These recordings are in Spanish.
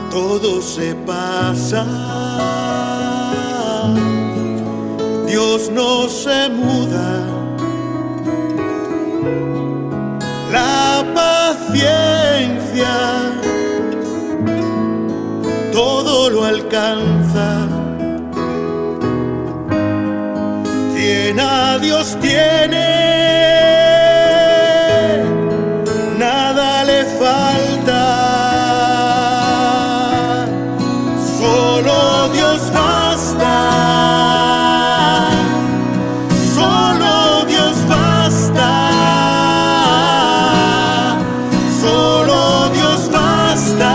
todo se pasa, Dios no se muda, la paciencia todo lo alcanza. Quien a Dios tiene, nada le falta. Solo Dios basta, solo Dios basta, solo Dios basta.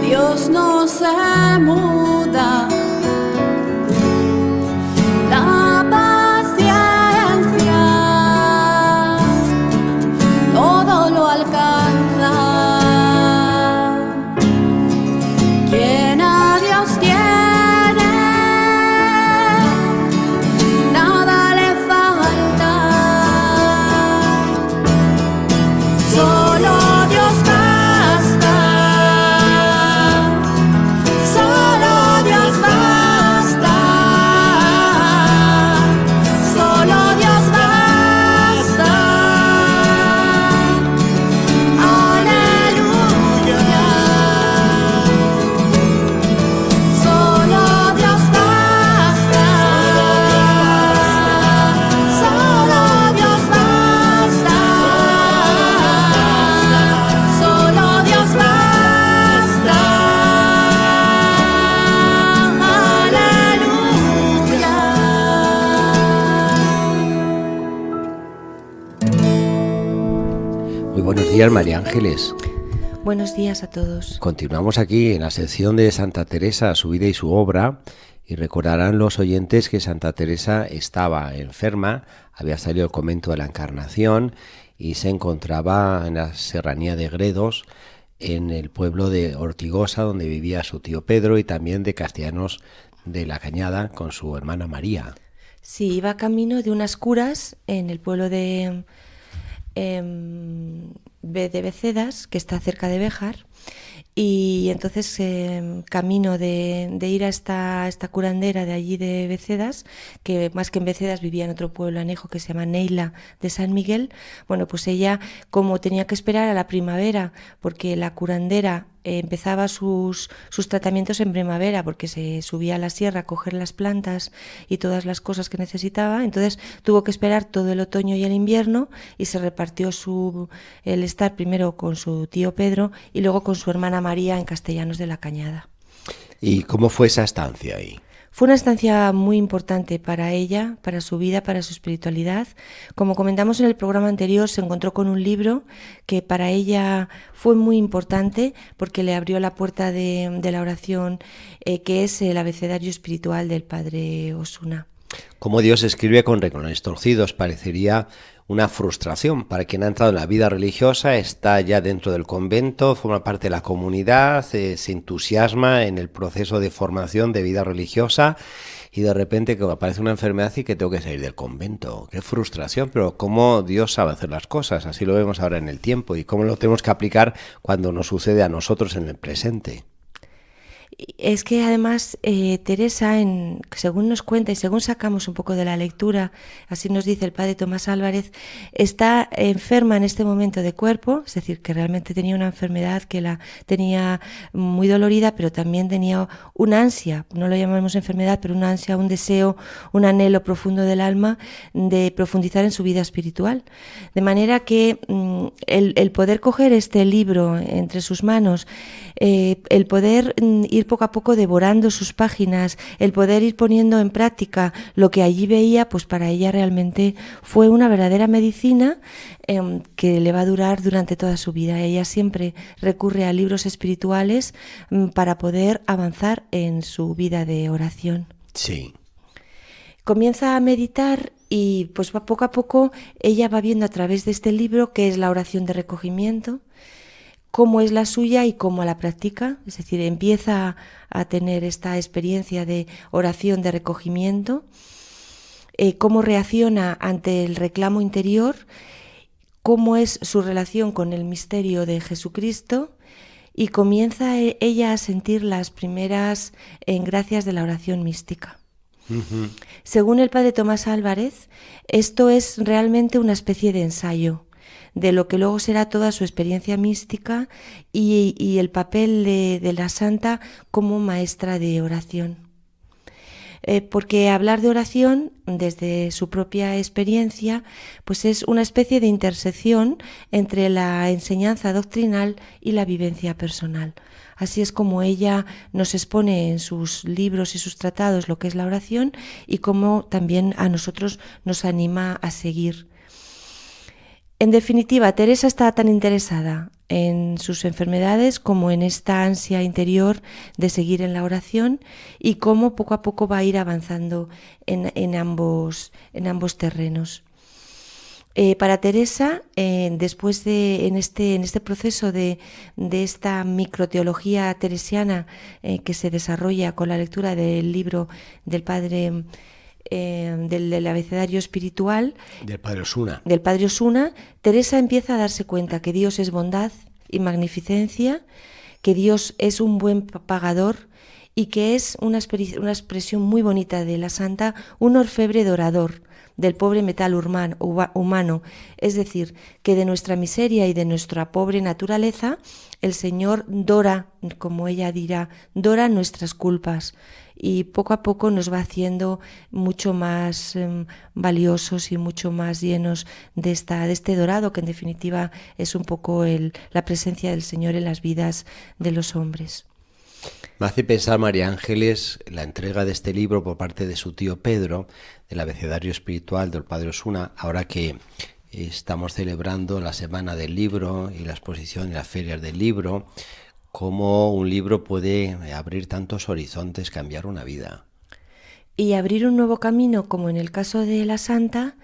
Dios no se muda, la paciencia todo lo alcanza. Quien a Dios tiene, nada le falta. Solo Dios basta, solo Dios basta, solo Dios basta. Aleluya. Solo Dios basta, solo Dios basta, solo Dios basta. Aleluya. Muy buenos días, María Ángeles. Buenos días a todos. Continuamos aquí en la sección de Santa Teresa, su vida y su obra, y recordarán los oyentes que Santa Teresa estaba enferma, había salido del convento de la Encarnación y se encontraba en la serranía de Gredos, en el pueblo de Ortigosa, donde vivía su tío Pedro, y también de Castellanos de la Cañada con su hermana María. Sí, iba camino de unas curas en el pueblo de Becedas, que está cerca de Béjar, y entonces camino de ir a esta curandera de allí de Becedas, que más que en Becedas vivía en otro pueblo anejo que se llama Neila de San Miguel. Bueno, pues ella, como tenía que esperar a la primavera, porque la curandera empezaba sus tratamientos en primavera, porque se subía a la sierra a coger las plantas y todas las cosas que necesitaba, entonces tuvo que esperar todo el otoño y el invierno, y se repartió el estar primero con su tío Pedro y luego con su hermana María en Castellanos de la Cañada. ¿Y cómo fue esa estancia ahí? Fue una estancia muy importante para ella, para su vida, para su espiritualidad. Como comentamos en el programa anterior, se encontró con un libro que para ella fue muy importante porque le abrió la puerta de la oración, que es el abecedario espiritual del padre Osuna. Como Dios escribe con renglones torcidos, parecería una frustración para quien ha entrado en la vida religiosa, está ya dentro del convento, forma parte de la comunidad, se entusiasma en el proceso de formación de vida religiosa y de repente que aparece una enfermedad y que tengo que salir del convento. Qué frustración, pero cómo Dios sabe hacer las cosas, así lo vemos ahora en el tiempo y cómo lo tenemos que aplicar cuando nos sucede a nosotros en el presente. Es que además Teresa, según nos cuenta y según sacamos un poco de la lectura, así nos dice el padre Tomás Álvarez, está enferma en este momento de cuerpo, es decir, que realmente tenía una enfermedad que la tenía muy dolorida, pero también tenía una ansia, no lo llamamos enfermedad, pero una ansia, un deseo, un anhelo profundo del alma de profundizar en su vida espiritual. De manera que el poder coger este libro entre sus manos, el poder ir poco a poco devorando sus páginas, el poder ir poniendo en práctica lo que allí veía, pues para ella realmente fue una verdadera medicina que le va a durar durante toda su vida. Ella siempre recurre a libros espirituales para poder avanzar en su vida de oración. Sí. Comienza a meditar y pues poco a poco ella va viendo a través de este libro qué es la oración de recogimiento, cómo es la suya y cómo la practica, es decir, empieza a tener esta experiencia de oración de recogimiento, cómo reacciona ante el reclamo interior, cómo es su relación con el misterio de Jesucristo, y comienza ella a sentir las primeras gracias de la oración mística. Uh-huh. Según el padre Tomás Álvarez, esto es realmente una especie de ensayo de lo que luego será toda su experiencia mística y el papel de la santa como maestra de oración. Porque hablar de oración desde su propia experiencia pues es una especie de intersección entre la enseñanza doctrinal y la vivencia personal. Así es como ella nos expone en sus libros y sus tratados lo que es la oración y cómo también a nosotros nos anima a seguir. En definitiva, Teresa está tan interesada en sus enfermedades como en esta ansia interior de seguir en la oración y cómo poco a poco va a ir avanzando en ambos terrenos. Para Teresa, después en este proceso de esta microteología teresiana que se desarrolla con la lectura del libro del padre del abecedario espiritual del padre Osuna. Teresa empieza a darse cuenta que Dios es bondad y magnificencia, que Dios es un buen pagador y que es una expresión muy bonita de la santa, un orfebre dorador del pobre metal humano, es decir, que de nuestra miseria y de nuestra pobre naturaleza el Señor dora, como ella dirá, dora nuestras culpas y poco a poco nos va haciendo mucho más valiosos y mucho más llenos de este dorado que en definitiva es un poco la presencia del Señor en las vidas de los hombres. Me hace pensar, María Ángeles, la entrega de este libro por parte de su tío Pedro, del abecedario espiritual del padre Osuna, ahora que estamos celebrando la Semana del Libro y la exposición y las ferias del libro, cómo un libro puede abrir tantos horizontes, cambiar una vida. Y abrir un nuevo camino, como en el caso de la santa,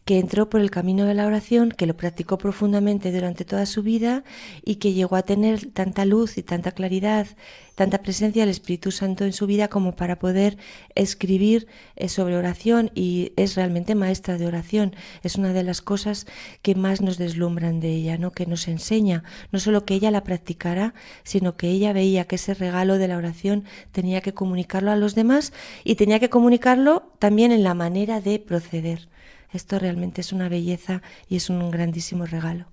que entró por el camino de la oración, que lo practicó profundamente durante toda su vida y que llegó a tener tanta luz y tanta claridad, tanta presencia del Espíritu Santo en su vida como para poder escribir sobre oración, y es realmente maestra de oración. Es una de las cosas que más nos deslumbran de ella, ¿no? Que nos enseña no solo que ella la practicara, sino que ella veía que ese regalo de la oración tenía que comunicarlo a los demás y tenía que comunicarlo también en la manera de proceder. Esto realmente es una belleza y es un grandísimo regalo.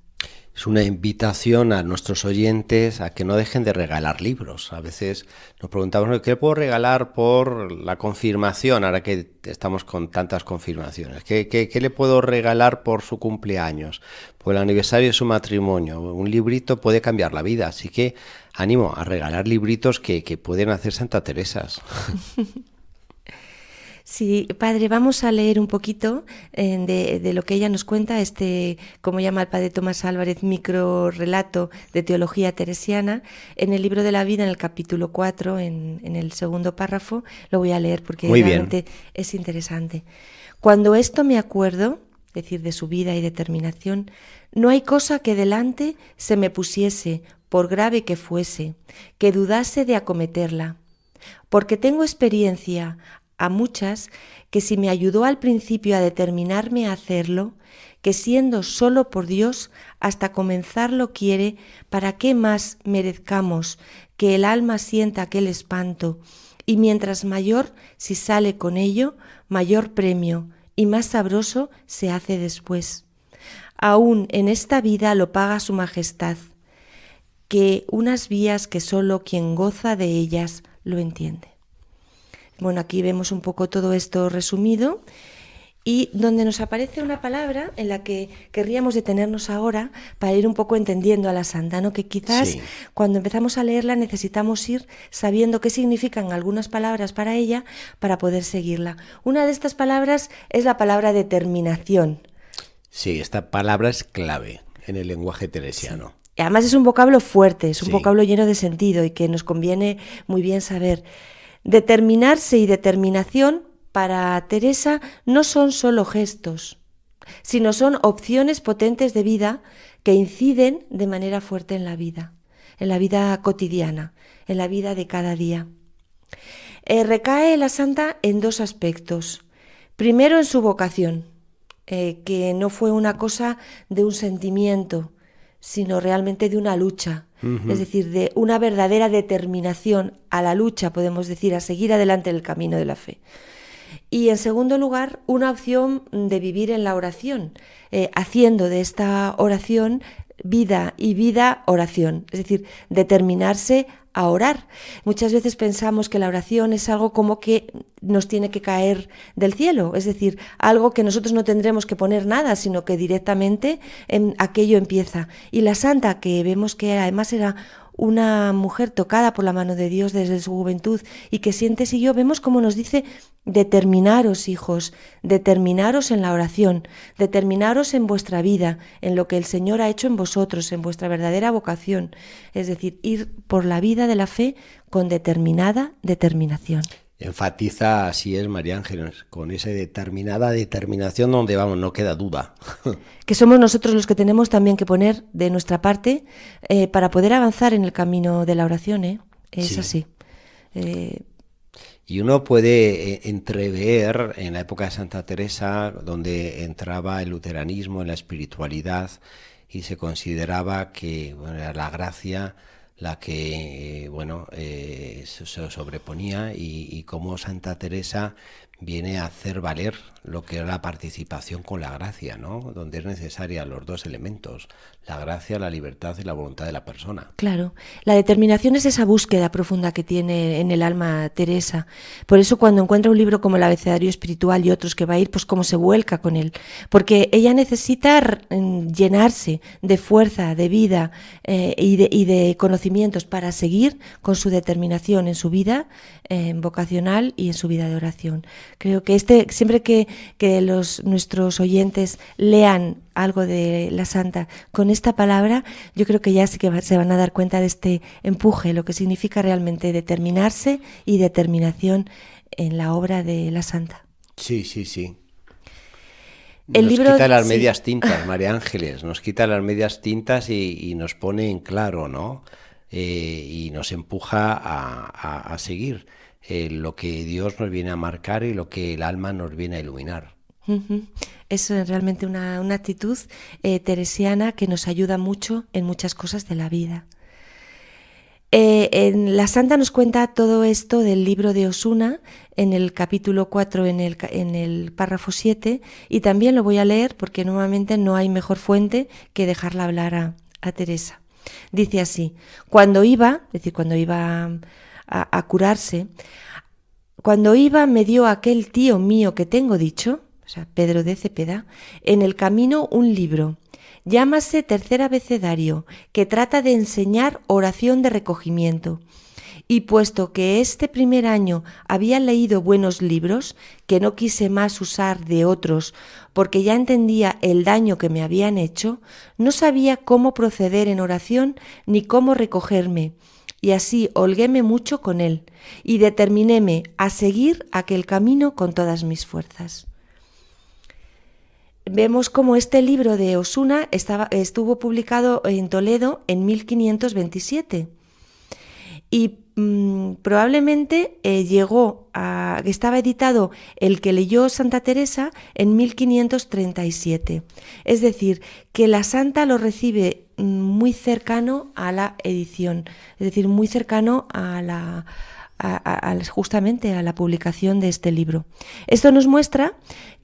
Es una invitación a nuestros oyentes a que no dejen de regalar libros. A veces nos preguntamos, ¿qué puedo regalar por la confirmación? Ahora que estamos con tantas confirmaciones. ¿Qué le puedo regalar por su cumpleaños? Por el aniversario de su matrimonio. Un librito puede cambiar la vida. Así que animo a regalar libritos que pueden hacer Santa Teresas. Sí, padre, vamos a leer un poquito de lo que ella nos cuenta, como llama el padre Tomás Álvarez, micro relato de teología teresiana, en el libro de la vida, en el capítulo 4, en el segundo párrafo. Lo voy a leer porque realmente es interesante. Cuando esto me acuerdo, es decir, de su vida y determinación, no hay cosa que delante se me pusiese, por grave que fuese, que dudase de acometerla, porque tengo experiencia a muchas que si me ayudó al principio a determinarme a hacerlo, que siendo solo por Dios hasta comenzarlo quiere, para qué más merezcamos que el alma sienta aquel espanto, y mientras mayor, si sale con ello, mayor premio, y más sabroso se hace después. Aún en esta vida lo paga su majestad, que unas vías que solo quien goza de ellas lo entiende. Bueno, aquí vemos un poco todo esto resumido y donde nos aparece una palabra en la que querríamos detenernos ahora para ir un poco entendiendo a la santa, ¿no? Que quizás cuando empezamos a leerla necesitamos ir sabiendo qué significan algunas palabras para ella para poder seguirla. Una de estas palabras es la palabra determinación. Sí, esta palabra es clave en el lenguaje teresiano. Sí. Además es un vocablo fuerte, es un vocablo lleno de sentido y que nos conviene muy bien saber. Determinarse y determinación para Teresa no son solo gestos, sino son opciones potentes de vida que inciden de manera fuerte en la vida cotidiana, en la vida de cada día. Recae la santa en dos aspectos. Primero en su vocación, que no fue una cosa de un sentimiento, sino realmente de una lucha, es decir, de una verdadera determinación a la lucha, podemos decir, a seguir adelante en el camino de la fe. Y en segundo lugar, una opción de vivir en la oración, haciendo de esta oración vida y vida oración, es decir, determinarse a orar. Muchas veces pensamos que la oración es algo como que nos tiene que caer del cielo, es decir, algo que nosotros no tendremos que poner nada, sino que directamente aquello empieza. Y la santa, que vemos que además era una mujer tocada por la mano de Dios desde su juventud y que siente siguió, vemos como nos dice: determinaros, hijos, determinaros en la oración, determinaros en vuestra vida, en lo que el Señor ha hecho en vosotros, en vuestra verdadera vocación, es decir, ir por la vida de la fe con determinada determinación. Enfatiza, así es, María Ángeles, con esa determinada determinación donde vamos, no queda duda. Que somos nosotros los que tenemos también que poner de nuestra parte para poder avanzar en el camino de la oración, es así. Y uno puede entrever en la época de Santa Teresa, donde entraba el luteranismo en la espiritualidad y se consideraba que era la gracia la que se sobreponía y cómo Santa Teresa viene a hacer valer lo que es la participación con la gracia, ¿no? Donde es necesaria los dos elementos, la gracia, la libertad y la voluntad de la persona. Claro, la determinación es esa búsqueda profunda que tiene en el alma Teresa. Por eso cuando encuentra un libro como el Abecedario Espiritual y otros que va a ir, pues como se vuelca con él. Porque ella necesita llenarse de fuerza, de vida y de conocimientos para seguir con su determinación en su vida vocacional y en su vida de oración. Creo que siempre que nuestros oyentes lean algo de la santa con esta palabra, yo creo que ya sí que se van a dar cuenta de este empuje, lo que significa realmente determinarse y determinación en la obra de la santa. Sí. El nos libro, quita las medias tintas, María Ángeles, nos quita las medias tintas y nos pone en claro, ¿no? Y nos empuja a seguir lo que Dios nos viene a marcar y lo que el alma nos viene a iluminar. Es realmente una actitud teresiana que nos ayuda mucho en muchas cosas de la vida. La santa nos cuenta todo esto del libro de Osuna en el capítulo 4, en el párrafo 7, y también lo voy a leer porque normalmente no hay mejor fuente que dejarla hablar a Teresa. Dice así: cuando iba a curarse, cuando iba me dio aquel tío mío que tengo dicho, o sea, Pedro de Cepeda, en el camino un libro, llámase Tercer Abecedario, que trata de enseñar oración de recogimiento. Y puesto que este primer año había leído buenos libros, que no quise más usar de otros, porque ya entendía el daño que me habían hecho, no sabía cómo proceder en oración ni cómo recogerme, y así holguéme mucho con él, y determinéme a seguir aquel camino con todas mis fuerzas. Vemos cómo este libro de Osuna estuvo publicado en Toledo en 1527, y probablemente estaba editado el que leyó Santa Teresa en 1537. Es decir, que la santa lo recibe muy cercano a la edición, es decir, muy cercano justamente a la publicación de este libro. Esto nos muestra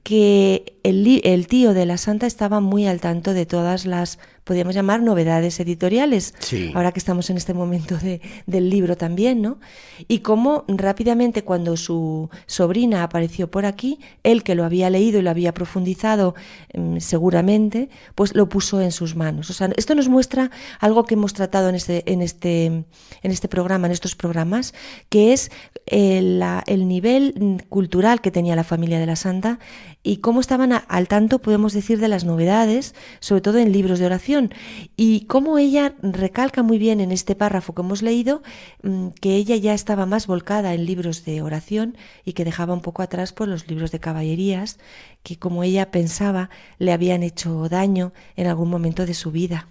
que el tío de la santa estaba muy al tanto de todas las, podríamos llamar, novedades editoriales, Sí. ahora que estamos en este momento del libro también, ¿no? Y cómo rápidamente, cuando su sobrina apareció por aquí, él, que lo había leído y lo había profundizado seguramente, pues lo puso en sus manos. O sea, esto nos muestra algo que hemos tratado en este programa, en estos programas, que es el nivel cultural que tenía la familia de la santa y cómo estaban al tanto, podemos decir, de las novedades, sobre todo en libros de oración, y cómo ella recalca muy bien en este párrafo que hemos leído que ella ya estaba más volcada en libros de oración y que dejaba un poco atrás pues, los libros de caballerías, que como ella pensaba le habían hecho daño en algún momento de su vida.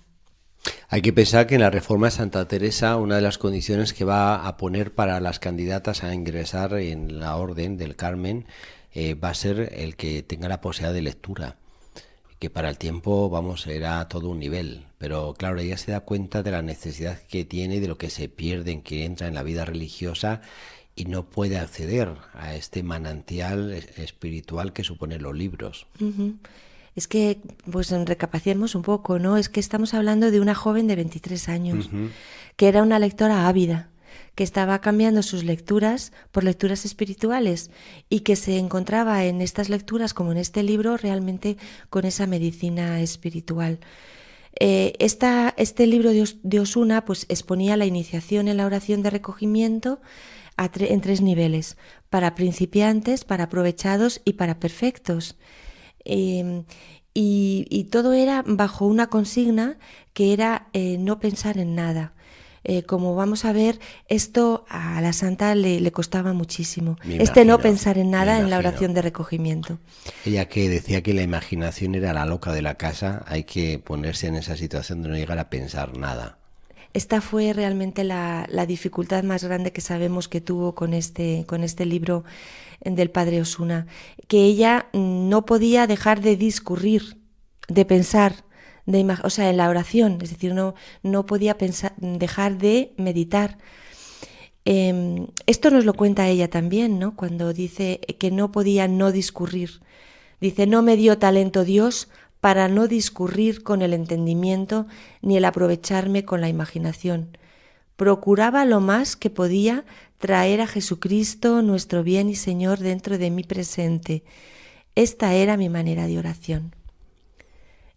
Hay que pensar que en la reforma de Santa Teresa una de las condiciones que va a poner para las candidatas a ingresar en la Orden del Carmen va a ser el que tenga la posibilidad de lectura, que para el tiempo, vamos, era todo un nivel, pero claro, ella se da cuenta de la necesidad que tiene y de lo que se pierde en que entra en la vida religiosa y no puede acceder a este manantial espiritual que suponen los libros. Uh-huh. Es que, pues recapacitemos un poco, ¿no? Es que estamos hablando de una joven de 23 años, que era una lectora ávida, que estaba cambiando sus lecturas por lecturas espirituales y que se encontraba en estas lecturas, como en este libro, realmente con esa medicina espiritual. Este libro de Osuna pues exponía la iniciación en la oración de recogimiento en 3 niveles: para principiantes, para aprovechados y para perfectos. Y todo era bajo una consigna que era no pensar en nada. Como vamos a ver, esto a la santa le costaba muchísimo. No pensar en nada en la oración de recogimiento. Ella, que decía que la imaginación era la loca de la casa, hay que ponerse en esa situación de no llegar a pensar nada. Esta fue realmente la dificultad más grande que sabemos que tuvo con este libro del padre Osuna, que ella no podía dejar de discurrir, de pensar, o sea, en la oración, es decir, no podía dejar de meditar. Esto nos lo cuenta ella también, ¿no? Cuando dice que no podía no discurrir. Dice: no me dio talento Dios para no discurrir con el entendimiento ni el aprovecharme con la imaginación. Procuraba lo más que podía traer a Jesucristo, nuestro bien y Señor, dentro de mi presente. Esta era mi manera de oración.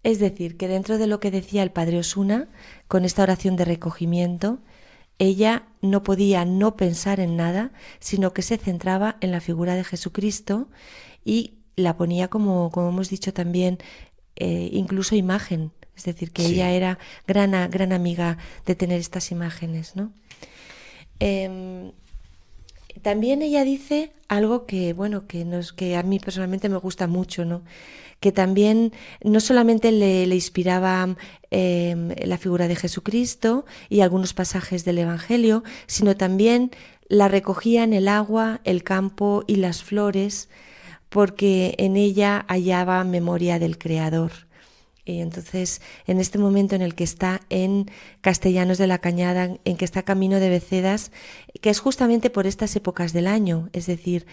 Es decir, que dentro de lo que decía el padre Osuna, con esta oración de recogimiento, ella no podía no pensar en nada, sino que se centraba en la figura de Jesucristo y la ponía, como hemos dicho también, incluso imagen. Es decir, que ella era gran amiga de tener estas imágenes, ¿no? También ella dice algo que a mí personalmente me gusta mucho, ¿no? Que también no solamente le inspiraba la figura de Jesucristo y algunos pasajes del Evangelio, sino también la recogía en el agua, el campo y las flores, porque en ella hallaba memoria del Creador. Y entonces, en este momento en el que está en Castellanos de la Cañada, en que está camino de Becedas, que es justamente por estas épocas del año, es decir,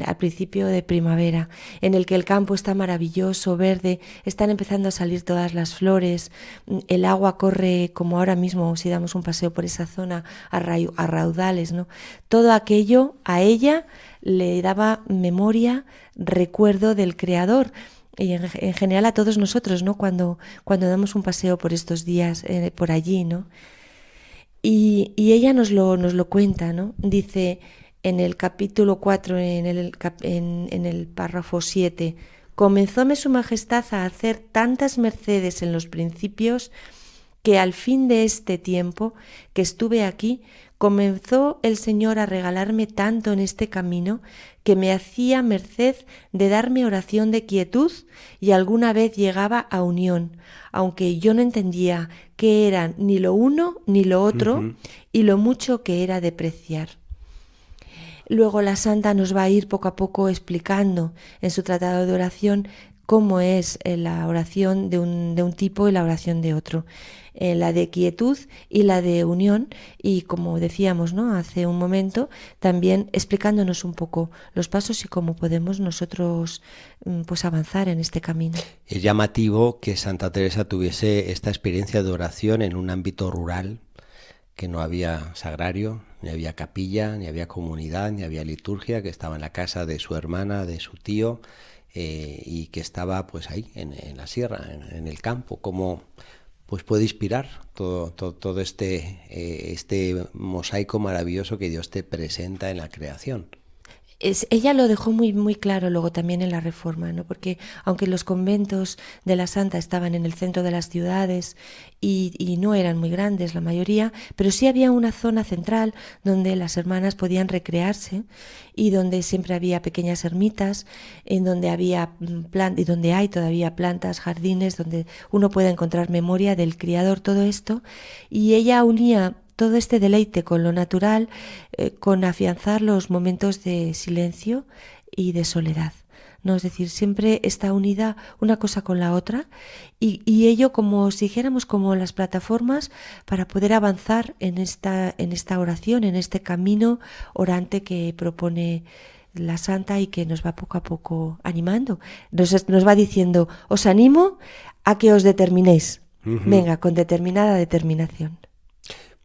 al principio de primavera, en el que el campo está maravilloso, verde, están empezando a salir todas las flores, el agua corre como ahora mismo, si damos un paseo por esa zona, a raudales, ¿no? Todo aquello a ella le daba memoria, recuerdo del Creador. Y en general a todos nosotros, ¿no? Cuando damos un paseo por estos días, por allí, ¿no? Y ella nos lo cuenta, ¿no? Dice en el capítulo 4, en el párrafo 7: comenzóme su majestad a hacer tantas mercedes en los principios que al fin de este tiempo que estuve aquí, comenzó el Señor a regalarme tanto en este camino que me hacía merced de darme oración de quietud y alguna vez llegaba a unión, aunque yo no entendía qué era ni lo uno ni lo otro y lo mucho que era de preciar. Luego la santa nos va a ir poco a poco explicando en su tratado de oración cómo es la oración de un tipo y la oración de otro. La de quietud y la de unión, y como decíamos, ¿no?, hace un momento, también explicándonos un poco los pasos y cómo podemos nosotros pues avanzar en este camino. Es llamativo que Santa Teresa tuviese esta experiencia de oración en un ámbito rural, que no había sagrario, ni había capilla, ni había comunidad, ni había liturgia, que estaba en la casa de su hermana, de su tío, y que estaba pues ahí, en la sierra, en el campo. Como pues puede inspirar todo este mosaico maravilloso que Dios te presenta en la creación. Ella lo dejó muy, muy claro luego también en la Reforma, ¿no? Porque aunque los conventos de la Santa estaban en el centro de las ciudades y no eran muy grandes la mayoría, pero sí había una zona central donde las hermanas podían recrearse y donde siempre había pequeñas ermitas, en donde había y donde hay todavía plantas, jardines, donde uno puede encontrar memoria del Criador, todo esto, y ella unía todo este deleite con lo natural, con afianzar los momentos de silencio y de soledad, ¿no? Es decir, siempre está unida una cosa con la otra y ello, como si dijéramos, como las plataformas para poder avanzar en esta oración, en este camino orante que propone la Santa y que nos va poco a poco animando. Nos va diciendo, os animo a que os determinéis. Venga, con determinada determinación.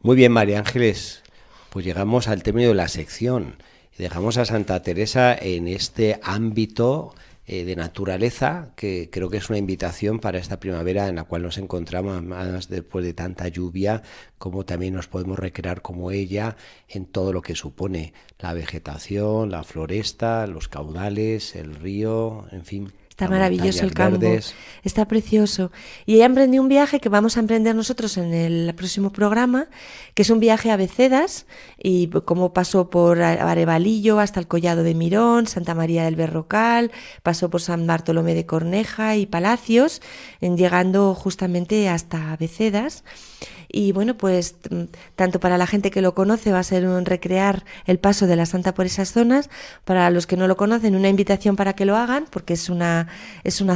Muy bien, María Ángeles, pues llegamos al término de la sección. Dejamos a Santa Teresa en este ámbito de naturaleza, que creo que es una invitación para esta primavera en la cual nos encontramos, más después de tanta lluvia, como también nos podemos recrear como ella en todo lo que supone la vegetación, la floresta, los caudales, el río, en fin. Está maravilloso el campo, está precioso. Y ella emprendió un viaje que vamos a emprender nosotros en el próximo programa, que es un viaje a Becedas, y como pasó por Arevalillo hasta el Collado de Mirón, Santa María del Berrocal, pasó por San Bartolomé de Corneja y Palacios, llegando justamente hasta Becedas. Y bueno, pues tanto para la gente que lo conoce va a ser un recrear el paso de la Santa por esas zonas, para los que no lo conocen una invitación para que lo hagan, porque es una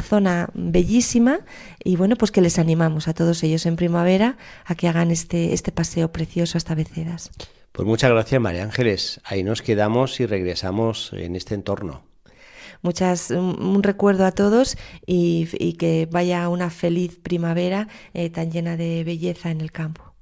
zona bellísima, y bueno, pues que les animamos a todos ellos en primavera a que hagan este paseo precioso hasta Becedas. Pues muchas gracias, María Ángeles. Ahí nos quedamos y regresamos en este entorno. Un recuerdo a todos y que vaya una feliz primavera tan llena de belleza en el campo.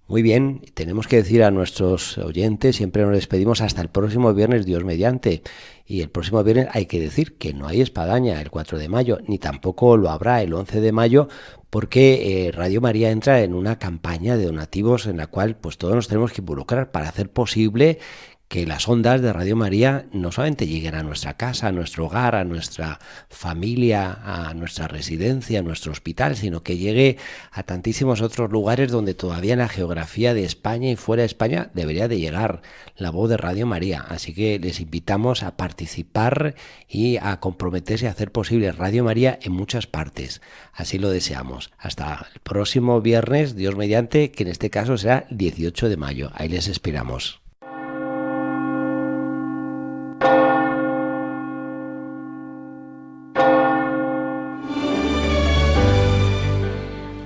Muy bien, tenemos que decir a nuestros oyentes, siempre nos despedimos hasta el próximo viernes, Dios mediante. Y el próximo viernes hay que decir que no hay espadaña el 4 de mayo, ni tampoco lo habrá el 11 de mayo, porque Radio María entra en una campaña de donativos en la cual pues todos nos tenemos que involucrar para hacer posible que las ondas de Radio María no solamente lleguen a nuestra casa, a nuestro hogar, a nuestra familia, a nuestra residencia, a nuestro hospital, sino que llegue a tantísimos otros lugares donde todavía en la geografía de España y fuera de España debería de llegar la voz de Radio María. Así que les invitamos a participar y a comprometerse a hacer posible Radio María en muchas partes. Así lo deseamos. Hasta el próximo viernes, Dios mediante, que en este caso será 18 de mayo. Ahí les esperamos.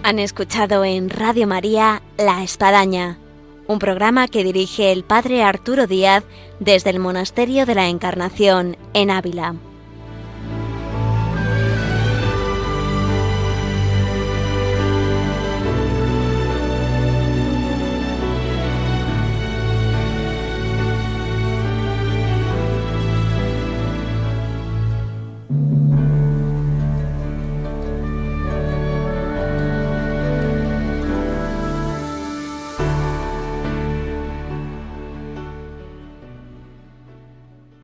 Han escuchado en Radio María La Espadaña, un programa que dirige el padre Arturo Díaz desde el Monasterio de la Encarnación en Ávila.